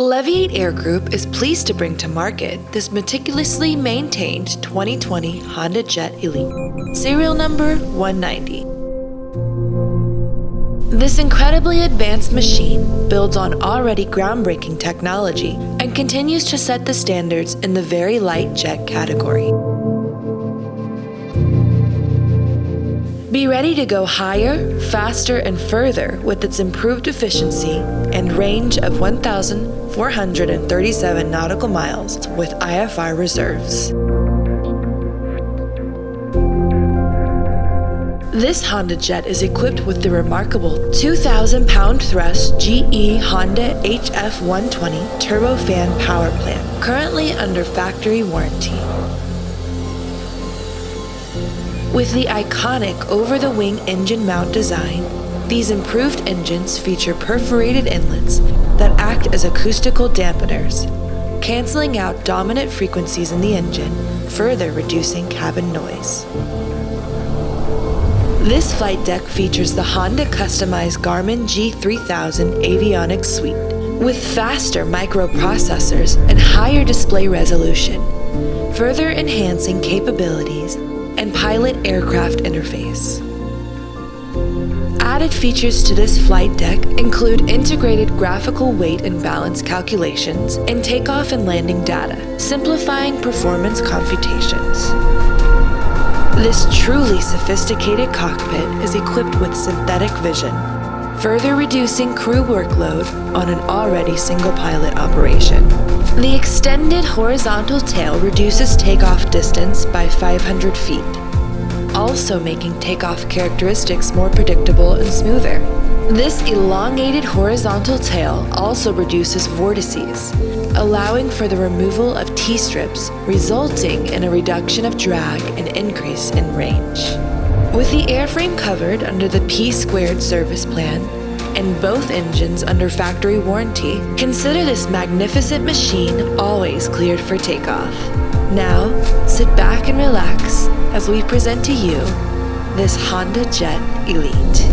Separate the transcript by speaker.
Speaker 1: Leviate Air Group is pleased to bring to market this meticulously maintained 2020 HondaJet Elite, serial number 190. This incredibly advanced machine builds on already groundbreaking technology and continues to set the standards in the very light jet category. Be ready to go higher, faster, and further with its improved efficiency and range of 1,437 nautical miles with IFR reserves. This HondaJet is equipped with the remarkable 2,000-pound thrust GE Honda HF120 turbofan power plant, currently under factory warranty. With the iconic over-the-wing engine mount design, these improved engines feature perforated inlets that act as acoustical dampeners, canceling out dominant frequencies in the engine, further reducing cabin noise. This flight deck features the Honda customized Garmin G3000 Avionics suite, with faster microprocessors and higher display resolution, further enhancing capabilities and pilot aircraft interface. Added features to this flight deck include integrated graphical weight and balance calculations and takeoff and landing data, simplifying performance computations. This truly sophisticated cockpit is equipped with synthetic vision, further reducing crew workload on an already single-pilot operation. The extended horizontal tail reduces takeoff distance by 500 feet, also making takeoff characteristics more predictable and smoother. This elongated horizontal tail also reduces vortices, allowing for the removal of T-strips, resulting in a reduction of drag and increase in range. With the airframe covered under the P² service plan and both engines under factory warranty, consider this magnificent machine always cleared for takeoff. Now, sit back and relax as we present to you this HondaJet Elite.